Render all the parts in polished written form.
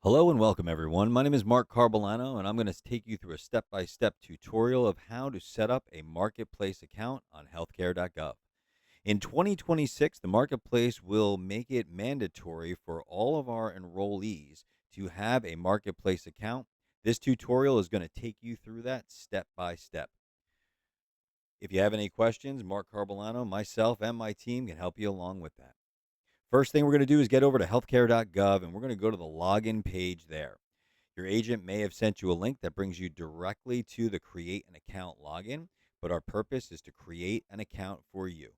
Hello and welcome, everyone. My name is Mark Carbolano, and I'm going to take you through a step by step tutorial of how to set up a marketplace account on healthcare.gov. In 2026, the marketplace will make it mandatory for all of our enrollees to have a marketplace account. This tutorial is going to take you through that step by step. If you have any questions, Mark Carbolano, myself, and my team can help you along with that. First thing we're going to do is get over to healthcare.gov and we're going to go to the login page there. Your agent may have sent you a link that brings you directly to the create an account login, but our purpose is to create an account for you.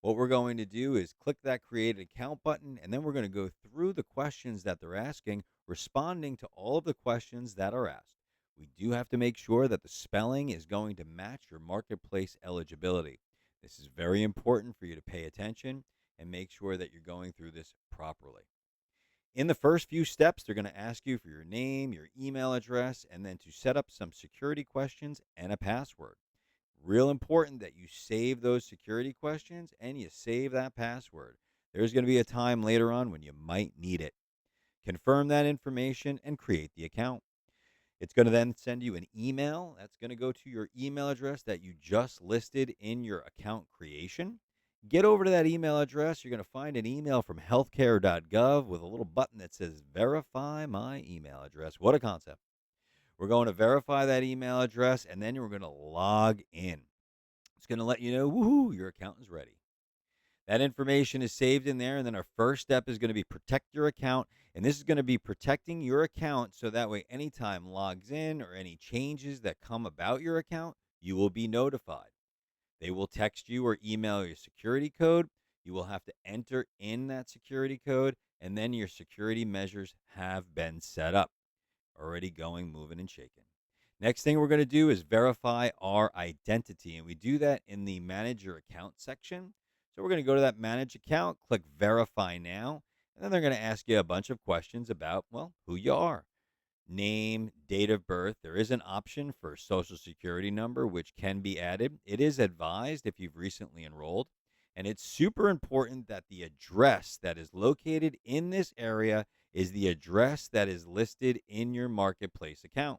What we're going to do is click that create an account button, and then we're going to go through the questions that they're asking, responding to all of the questions that are asked. We do have to make sure that the spelling is going to match your marketplace eligibility. This is very important for you to pay attention and make sure that you're going through this properly. In the first few steps, they're going to ask you for your name, your email address, and then to set up some security questions and a password. Real important that you save those security questions and you save that password. There's going to be a time later on when you might need it. Confirm that information and create the account. It's going to then send you an email that's going to go to your email address that you just listed in your account creation. Get over to that email address. You're going to find an email from healthcare.gov with a little button that says verify my email address. What a concept. We're going to verify that email address and then we're going to log in. It's going to let you know, woohoo, your account is ready. That information is saved in there. And then our first step is going to be protect your account. And this is going to be protecting your account so that way, anytime logs in or any changes that come about your account, you will be notified. They will text you or email your security code. You will have to enter in that security code. And then your security measures have been set up, already going, moving, and shaking. Next thing we're going to do is verify our identity. And we do that in the manage your account section. So we're going to go to that manage account, click verify now, and then they're going to ask you a bunch of questions about, well, who you are. Name, date of birth. There is an option for social security number, which can be added. It is advised if you've recently enrolled. And it's super important that the address that is located in this area is the address that is listed in your marketplace account.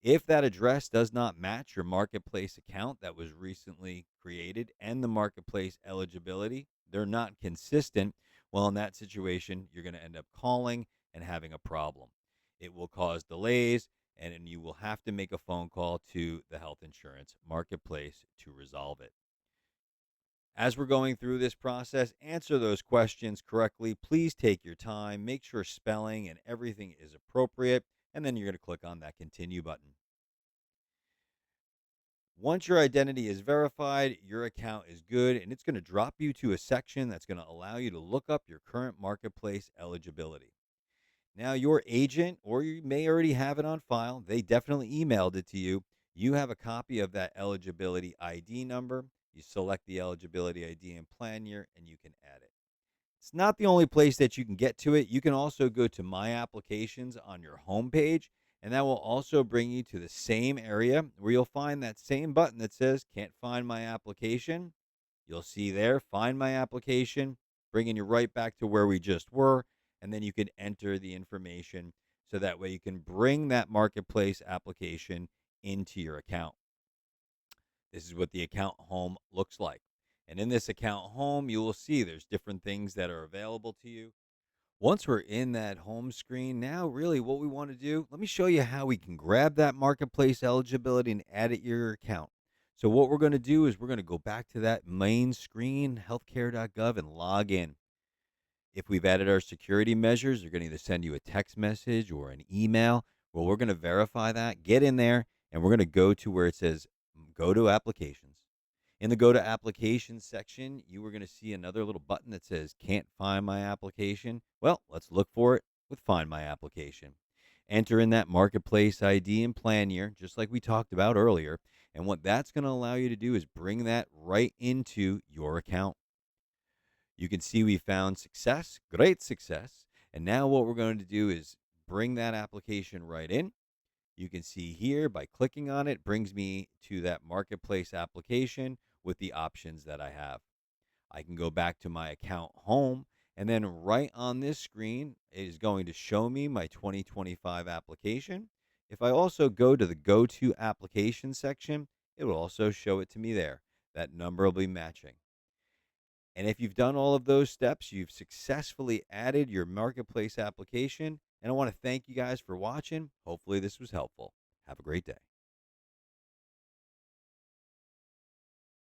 If that address does not match your marketplace account that was recently created and the marketplace eligibility, they're not consistent. Well, in that situation, you're going to end up calling and having a problem. It will cause delays, and then you will have to make a phone call to the health insurance marketplace to resolve it. As we're going through this process, answer those questions correctly. Please take your time, make sure spelling and everything is appropriate, and then you're going to click on that continue button. Once your identity is verified, your account is good, and it's going to drop you to a section that's going to allow you to look up your current marketplace eligibility. Now, your agent, or you may already have it on file, they definitely emailed it to you. You have a copy of that eligibility ID number. You select the eligibility ID and plan year, and you can add it. It's not the only place that you can get to it. You can also go to My Applications on your homepage, and that will also bring you to the same area where you'll find that same button that says Can't Find My Application. You'll see there, Find My Application, bringing you right back to where we just were, and then you can enter the information so that way you can bring that marketplace application into your account. This is what the account home looks like. And in this account home, you will see there's different things that are available to you. Once we're in that home screen, now really what we want to do, let me show you how we can grab that marketplace eligibility and add it to your account. So what we're going to do is we're going to go back to that main screen, healthcare.gov, and log in. If we've added our security measures, they're going to either send you a text message or an email. Well, we're going to verify that, get in there, and we're going to go to where it says go to applications. In the go to applications section, you are going to see another little button that says can't find my application. Well, let's look for it with find my application. Enter in that marketplace ID and plan year, just like we talked about earlier. And what that's going to allow you to do is bring that right into your account. You can see we found success, great success. And now what we're going to do is bring that application right in. You can see here by clicking on it, brings me to that marketplace application with the options that I have. I can go back to my account home And then right on this screen, it is going to show me my 2025 application. If I also go to the Go to Application section, it will also show it to me there. That number will be matching. And if you've done all of those steps, you've successfully added your marketplace application. And I want to thank you guys for watching. Hopefully, this was helpful. Have a great day.